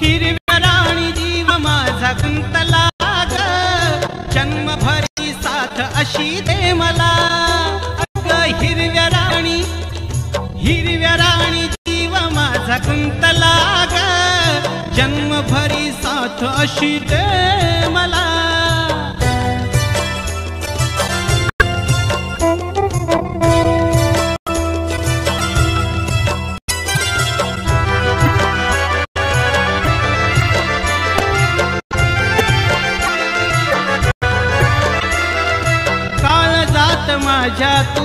हिरव्या राणी जीव माझा गुंतला ग, जन्मभरी साथ अशी दे मला। अग हिरव्या राणी जीव माझा गुंतला ग, जन्मभरी साथ अशी दे मला। माझ्या तू